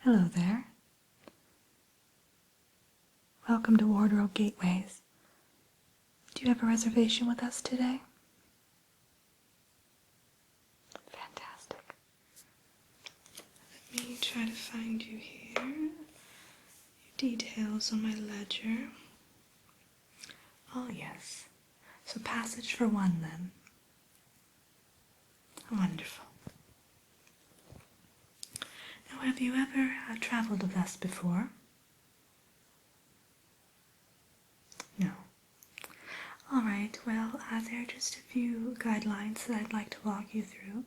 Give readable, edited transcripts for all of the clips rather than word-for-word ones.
Hello there. Welcome to Wardrobe Gateways. Do you have a reservation with us today? Fantastic. Let me try to find you here. Your details on my ledger. Oh, yes. So passage for one, then. Wonderful. Now, have you ever traveled with us before? No. All right, well, there are just a few guidelines that I'd like to walk you through.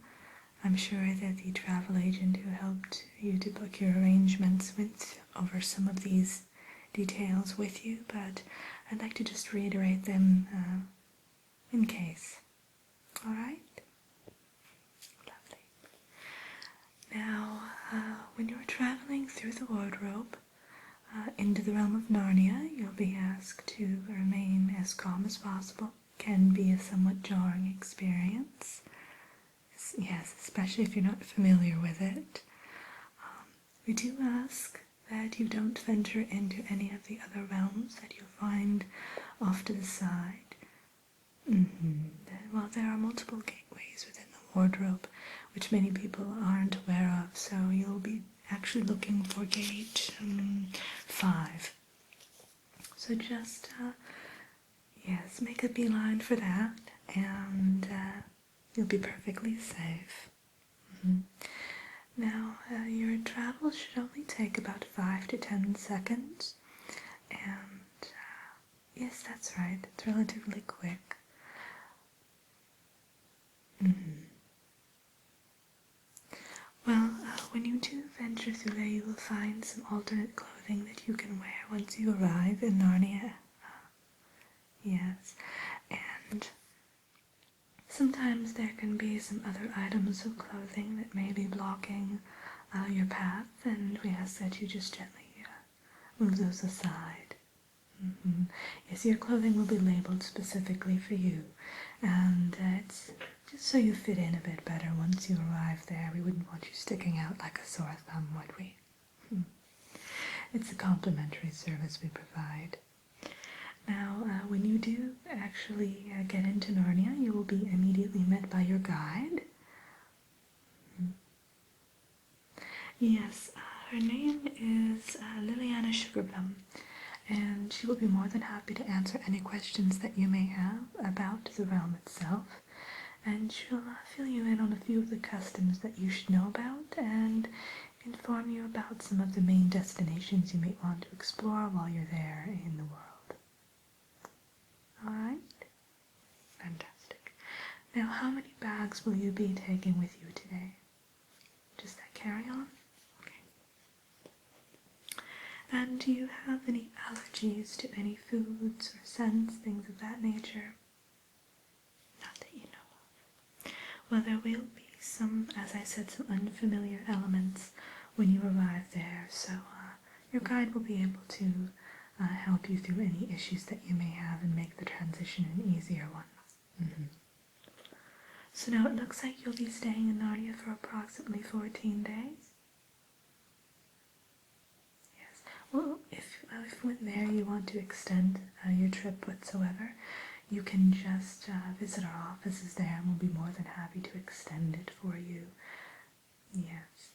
I'm sure that the travel agent who helped you to book your arrangements went over some of these details with you, but I'd like to just reiterate them in case. All right? Lovely. Now, when you're traveling through the wardrobe into the realm of Narnia, you'll be asked to remain as calm as possible. Can be a somewhat jarring experience. Yes, especially if you're not familiar with it. We do ask that you don't venture into any of the other realms that you'll find off to the side. Well, there are multiple gateways within the wardrobe, which many people aren't aware of, so you'll be actually looking for gate 5. So just, yes, make a beeline for that, and you'll be perfectly safe. Now, your travel should only take about 5 to 10 seconds, and yes, that's right, it's relatively quick. Well, when you do venture through there, you will find some alternate clothing that you can wear once you arrive in Narnia. Yes, and sometimes there can be some other items of clothing that may be blocking your path, and we ask that you just gently move those aside. Yes, your clothing will be labeled specifically for you, and it's just so you fit in a bit better once you arrive there. We wouldn't want you sticking out like a sore thumb, would we? It's a complimentary service we provide. Now, when you do actually get into Narnia, you will be immediately met by your guide. Yes, her name is Liliana Sugarplum, and she will be more than happy to answer any questions that you may have about the realm itself, and she'll fill you in on a few of the customs that you should know about and inform you about some of the main destinations you may want to explore while you're there in the world. Alright? Fantastic. Now, how many bags will you be taking with you today? Just that carry-on? And do you have any allergies to any foods or scents, things of that nature? Not that you know of. Well, there will be some, as I said, some unfamiliar elements when you arrive there, so your guide will be able to help you through any issues that you may have and make the transition an easier one. So now it looks like you'll be staying in Narnia for approximately 14 days. Well, if when there you want to extend your trip whatsoever, you can just visit our offices there and we'll be more than happy to extend it for you. Yes.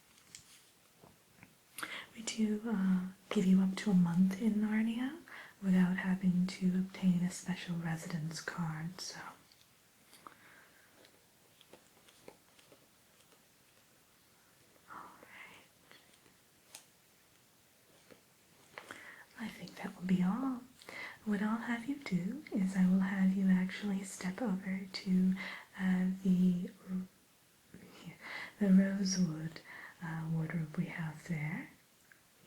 We do give you up to a month in Narnia without having to obtain a special residence card, so. I think that will be all. What I'll have you do is I will have you actually step over to the rosewood wardrobe we have there.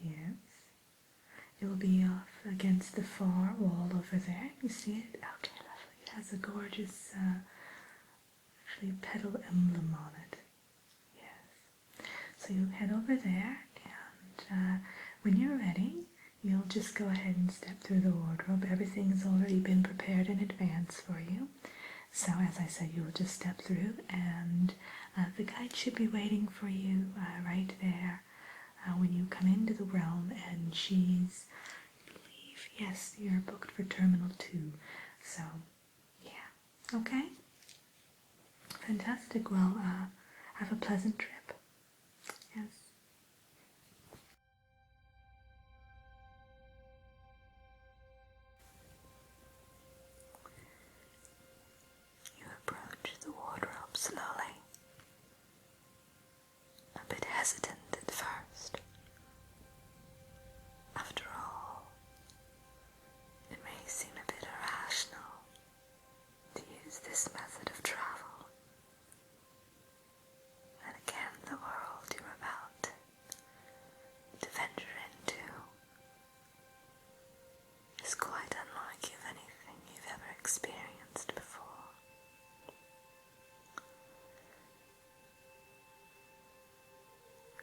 Yes. It will be off against the far wall over there. You see it? Okay, lovely. It has a gorgeous actually petal emblem on it. Yes. So you head over there, and when you're ready, you'll just go ahead and step through the wardrobe. Everything has already been prepared in advance for you. So as I said, you'll just step through, and the guide should be waiting for you right there when you come into the realm, and she's, I believe, yes, you're booked for Terminal 2. So, yeah. Okay? Fantastic. Well, have a pleasant trip. Yes. You approach the wardrobe slowly, a bit hesitant at first. After all, it may seem a bit irrational to use this method of travel. And again, the world you're about to venture into is quite unlike anything you've ever experienced before.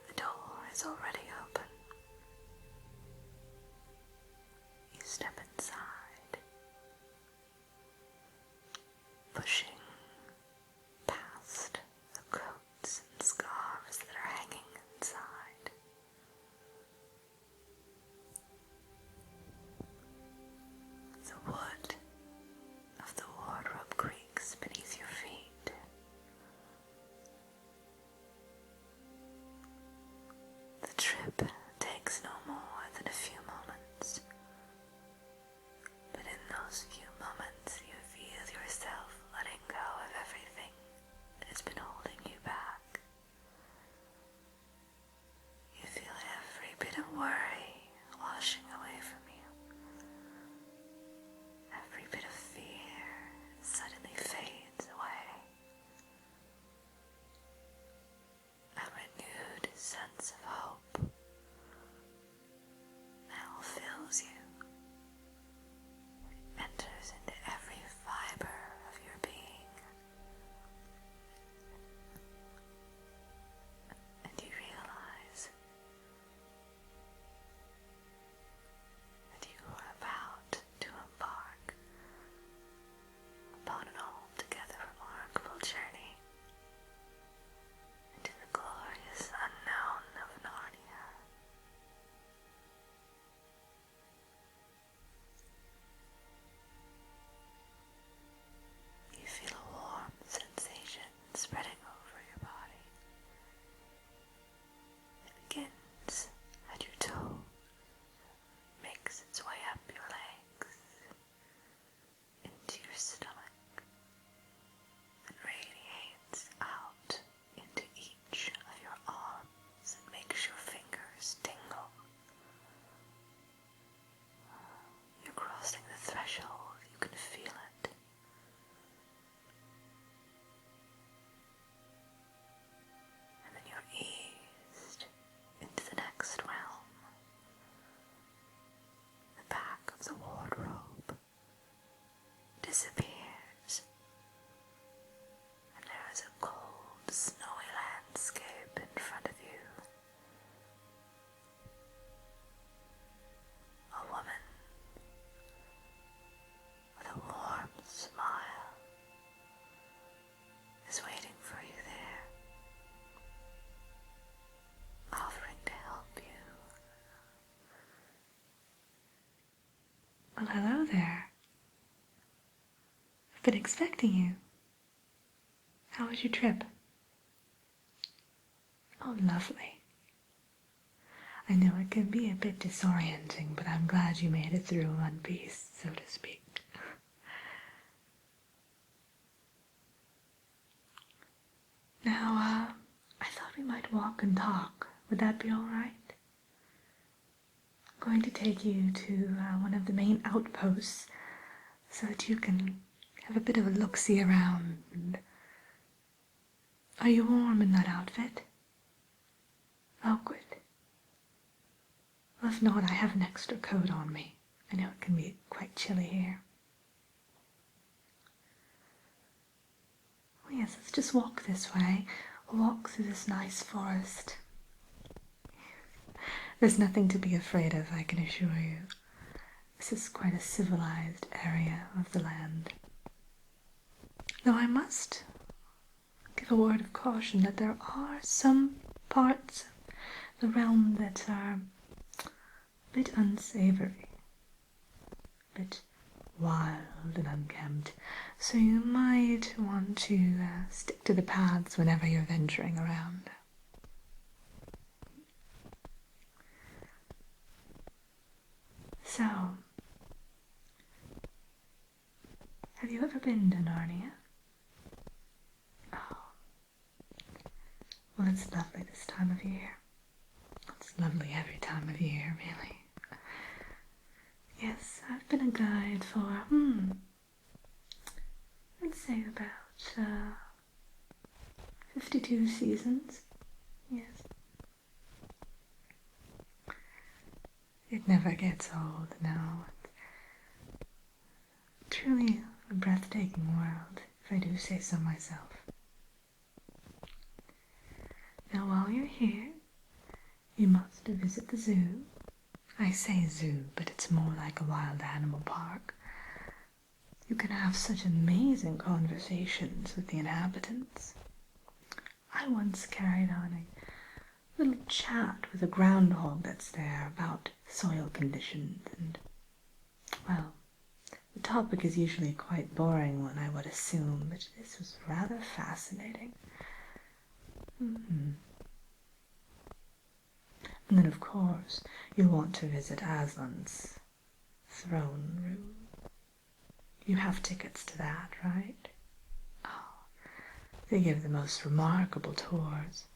The door is already open. You step inside, pushing past the coats and scarves that are hanging inside. The wood of the wardrobe creaks beneath your feet. The trip takes no more than a few moments, but in those few moments you feel yourself letting go of everything that has been holding you back. You feel every bit of worry washing away from you. Every bit of fear suddenly fades away. A renewed sense of hope now fills you. It enters into every fiber of your being. And you realize that you are about to embark upon an altogether remarkable journey into the glorious unknown of Narnia. You feel a warm sensation spreading over your body. It begins at your toe, makes its way up your legs, into your stomach, and radiates out into each of your arms and makes your fingers tingle. You're crossing the threshold, you can feel it. And then you're eased into the next realm. The back of the wardrobe disappears, and there is a cold, snowy landscape in front of you. A woman with a warm smile is waiting for you there, offering to help you. Well, hello there. I've been expecting you. How was your trip? Oh, lovely. I know it can be a bit disorienting, but I'm glad you made it through in one piece, so to speak. Now, I thought we might walk and talk. Would that be all right? I'm going to take you to one of the main outposts so that you can have a bit of a look-see around. And are you warm in that outfit? Oh, good. Well, if not, I have an extra coat on me. I know it can be quite chilly here. Oh yes, let's just walk this way. We'll walk through this nice forest. There's nothing to be afraid of, I can assure you. This is quite a civilized area of the land. Though I must give a word of caution that there are some parts of the realm that are a bit unsavory, a bit wild and unkempt, so you might want to stick to the paths whenever you're venturing around. So, have you ever been to Narnia? Oh, well, it's lovely this time of year. It's lovely every time of year, really. Yes, I've been a guide for, I'd say about 52 seasons. Yes. It never gets old, no. It's truly a breathtaking world, if I do say so myself. Now, while you're here, you must visit the zoo. I say zoo, but it's more like a wild animal park. You can have such amazing conversations with the inhabitants. I once carried on a little chat with a groundhog that's there about soil conditions and, well, the topic is usually a quite boring one, I would assume, but this was rather fascinating. And then, of course, you'll want to visit Aslan's throne room. You have tickets to that, right? Oh, they give the most remarkable tours.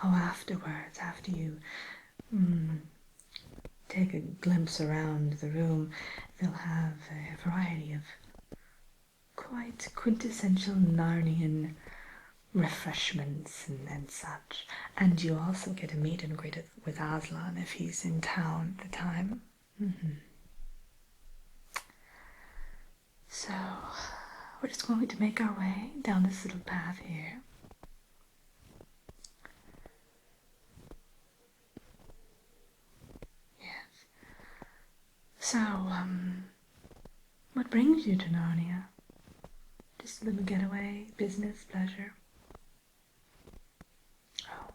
Oh, afterwards, after you take a glimpse around the room, they'll have a variety of quite quintessential Narnian refreshments and such. And you also get a meet and greet with Aslan if he's in town at the time. So, we're just going to make our way down this little path here. Yes. So, what brings you to Narnia? Just a little getaway, business, pleasure? Oh.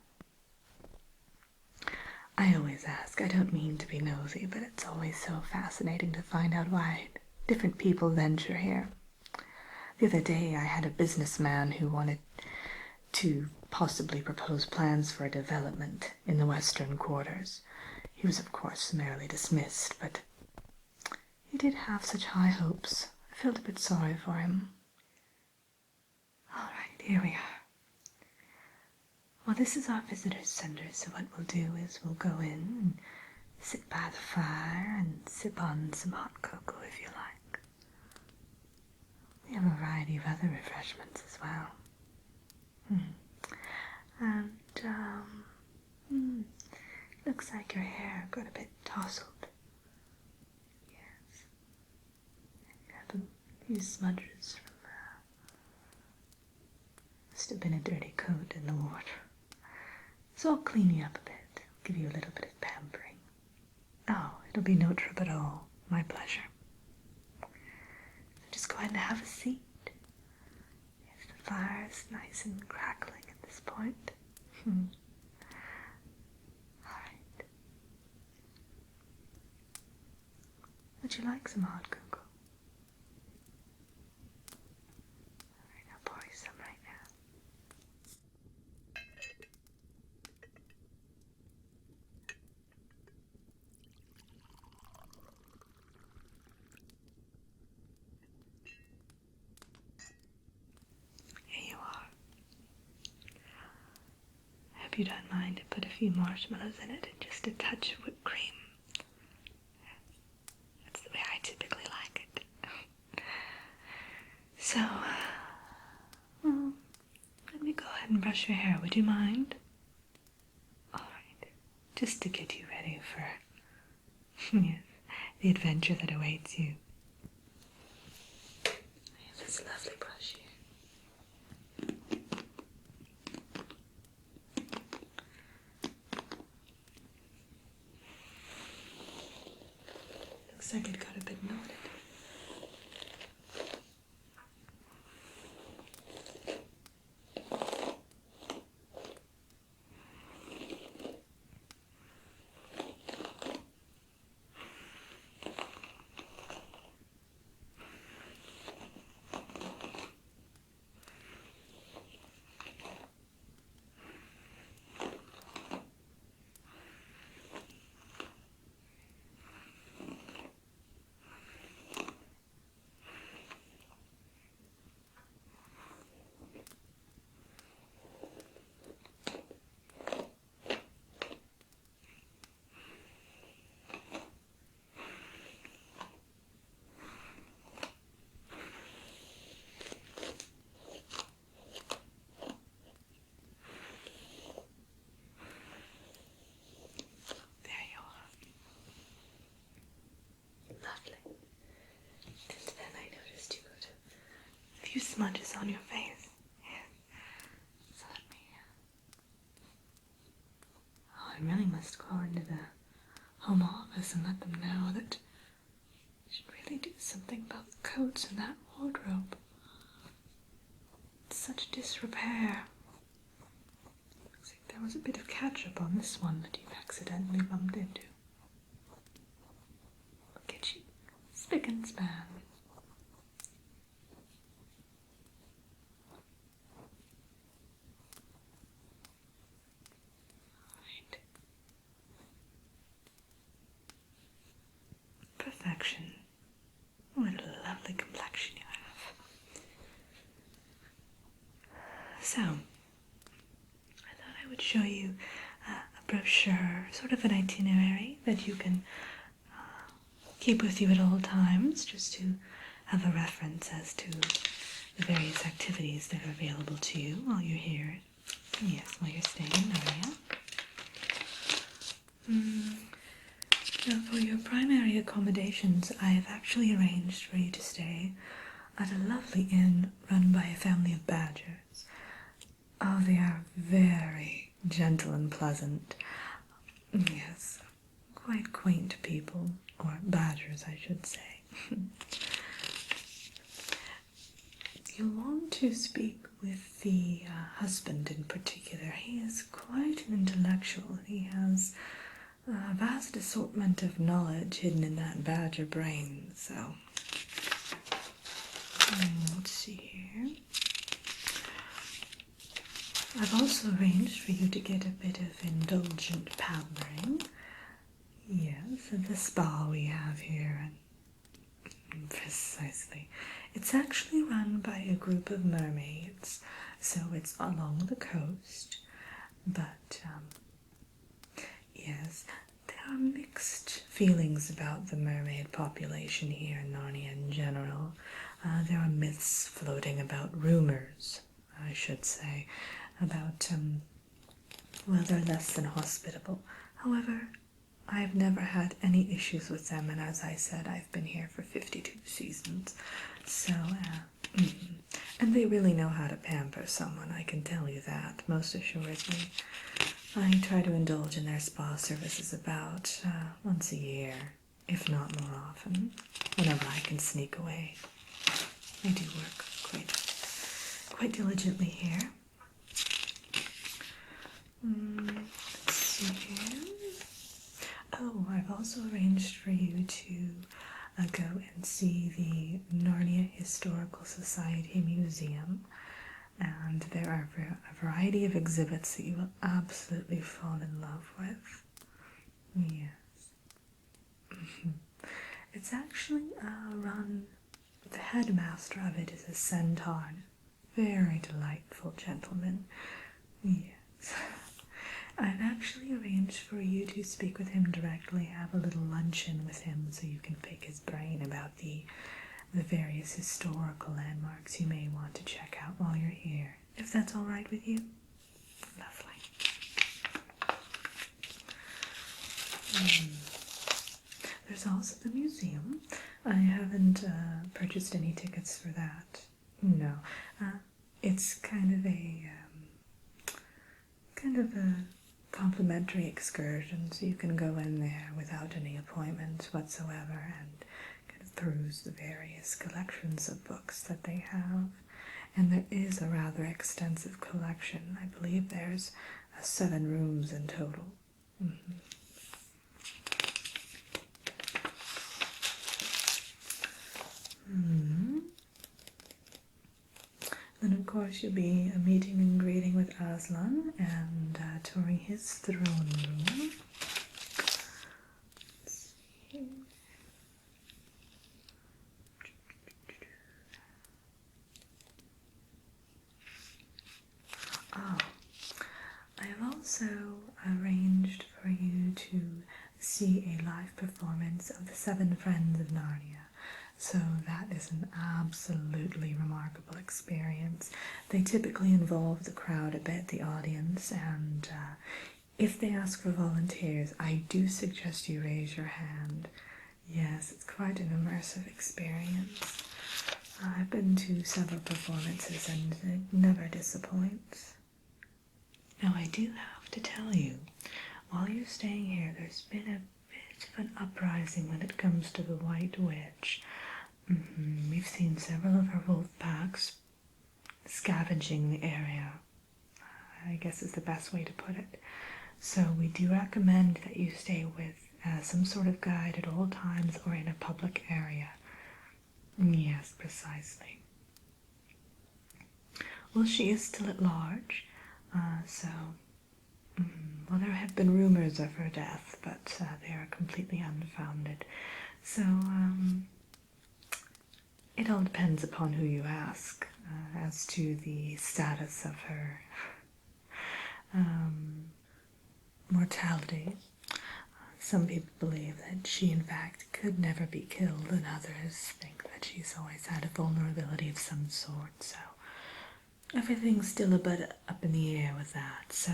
I always ask. I don't mean to be nosy, but it's always so fascinating to find out why different people venture here. The other day I had a businessman who wanted to possibly propose plans for a development in the western quarters. He was, of course, summarily dismissed, but he did have such high hopes. I felt a bit sorry for him. All right, here we are. Well, this is our visitor's center, so what we'll do is we'll go in and sit by the fire and sip on some hot cocoa if you like. We have a variety of other refreshments as well. And, looks like your hair got a bit tousled. Yes. You have a few smudges from, must have been a dirty coat in the water. So I'll clean you up a bit, give you a little bit of pampering. Oh, it'll be no trouble at all. My pleasure. So just go ahead and have a seat. Yes, the fire is nice and crackling at this point. Alright. Would you like some hot cocoa? Alright, I'll pour you some right now. Here you are. I hope you don't mind to put a few marshmallows in it and just a touch of whipped cream. That's the way I typically like it. So, well, let me go ahead and brush your hair. Would you mind? Alright. Just to get you ready for yes, the adventure that awaits you. I have this lovely brush here. Looks like it got a bit knotted. few smudges on your face. So let me... Oh, I really must call into the home office and let them know that we should really do something about the coats in that wardrobe. It's such disrepair. Looks like there was a bit of ketchup on this one that you've accidentally bumped into. Look at you. Spick and span. Alright. Perfection. What a lovely complexion you have. So, I thought I would show you a brochure, sort of an itinerary that you can keep with you at all times, just to have a reference as to the various activities that are available to you while you're here. Yes, while you're staying in Narnia. Now, for your primary accommodations, I have actually arranged for you to stay at a lovely inn run by a family of badgers. Oh, they are very gentle and pleasant. Yes, quite quaint people, or badgers, I should say. You'll want to speak with the husband in particular. He is quite an intellectual. He has a vast assortment of knowledge hidden in that badger brain, so... let's see here. I've also arranged for you to get a bit of indulgent pampering. Yes, at the spa we have here. And precisely. It's actually run by a group of mermaids, so it's along the coast. But, yes, there are mixed feelings about the mermaid population here in Narnia in general. There are myths floating about, rumors, I should say, about, well, they're less than hospitable. However, I've never had any issues with them, and as I said, I've been here for 52 seasons, so, and they really know how to pamper someone, I can tell you that, most assuredly. I try to indulge in their spa services about once a year, if not more often, whenever I can sneak away. I do work quite diligently here. Let's see here. Oh, I've also arranged for you to go and see the Narnia Historical Society Museum, and there are a variety of exhibits that you will absolutely fall in love with. Yes. It's actually run, the headmaster of it is a centaur, very delightful gentleman. Yes. I've actually arranged for you to speak with him directly, have a little luncheon with him so you can pick his brain about the various historical landmarks you may want to check out while you're here, if that's all right with you. Lovely. There's also the museum. I haven't purchased any tickets for that. No. It's kind of a complimentary excursion, so you can go in there without any appointments whatsoever and kind of peruse the various collections of books that they have. And there is a rather extensive collection. I believe there's 7 rooms in total. Then, of course, you'll be meeting and greeting with Aslan and touring his throne room. Let's see. Oh, I have also arranged for you to see a live performance of the 7 Friends of Narnia. So that is an absolutely remarkable experience. They typically involve the crowd a bit, the audience, and if they ask for volunteers, I do suggest you raise your hand. Yes, it's quite an immersive experience. I've been to several performances and it never disappoints. Now I do have to tell you, while you're staying here, there's been a bit of an uprising when it comes to the White Witch. We've seen several of her wolf packs scavenging the area, I guess is the best way to put it. So we do recommend that you stay with some sort of guide at all times or in a public area. Yes, precisely. Well, she is still at large, well, there have been rumors of her death, but they are completely unfounded. So, it all depends upon who you ask as to the status of her mortality. Some people believe that she, in fact, could never be killed, and others think that she's always had a vulnerability of some sort, so everything's still a bit up in the air with that. So,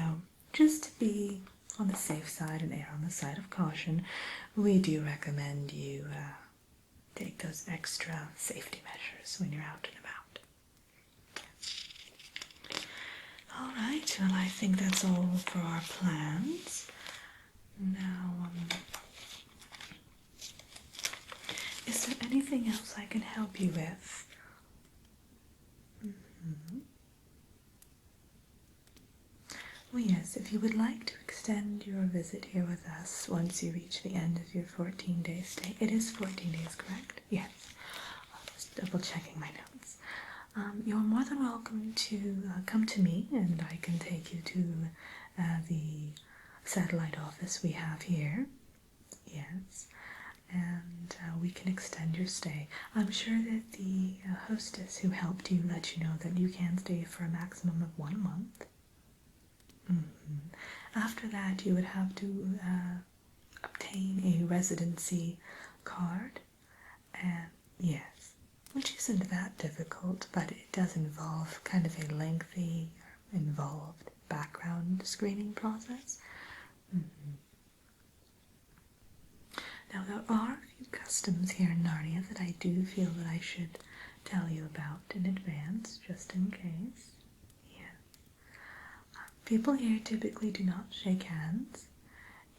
just to be on the safe side and err on the side of caution, we do recommend you take those extra safety measures when you're out and about. Alright, well, I think that's all for our plans. Now, is there anything else I can help you with? Well, yes, if you would like to extend your visit here with us once you reach the end of your 14-day stay. It is 14 days, correct? Yes. I'm just double checking my notes. You're more than welcome to come to me, and I can take you to the satellite office we have here. Yes. And we can extend your stay. I'm sure that the hostess who helped you let you know that you can stay for a maximum of 1 month. After that, you would have to obtain a residency card, and yes, which isn't that difficult, but it does involve kind of a lengthy, involved background screening process. Now, there are a few customs here in Narnia that I do feel that I should tell you about in advance, just in case. People here typically do not shake hands.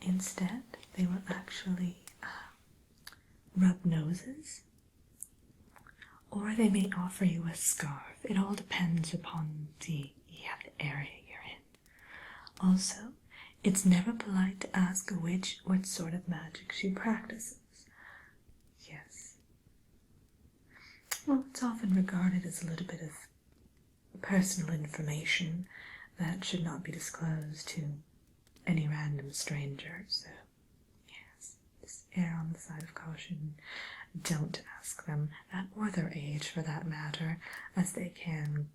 Instead, they will actually rub noses, or they may offer you a scarf. It all depends upon the area you're in. Also, it's never polite to ask a witch what sort of magic she practices. Yes. Well, it's often regarded as a little bit of personal information that should not be disclosed to any random stranger, so yes, just err on the side of caution. Don't ask them, or their age for that matter, as they can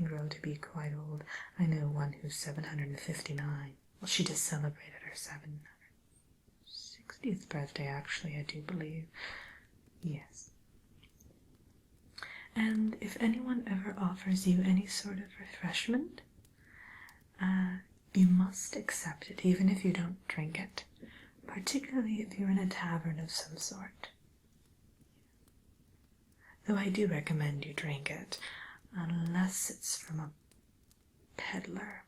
grow to be quite old. I know one who's 759. Well, she just celebrated her 760th birthday, actually, I do believe. Yes. And if anyone ever offers you any sort of refreshment, you must accept it, even if you don't drink it, particularly if you're in a tavern of some sort. Though I do recommend you drink it, unless it's from a peddler,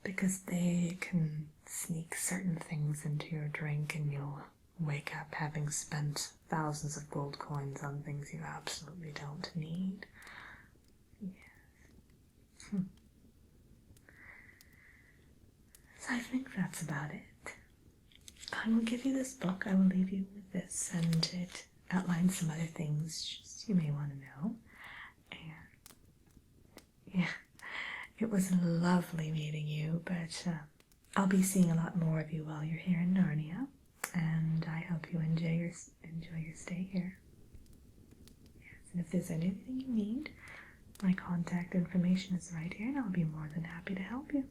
because they can sneak certain things into your drink and you'll wake up having spent thousands of gold coins on things you absolutely don't need. Yes. So I think that's about it. I will give you this book. I will leave you with this, and it outlines some other things you may want to know. And yeah, it was lovely meeting you, but I'll be seeing a lot more of you while you're here in Narnia, and I hope you enjoy your stay here. Yes, and if there's anything you need, my contact information is right here, and I'll be more than happy to help you.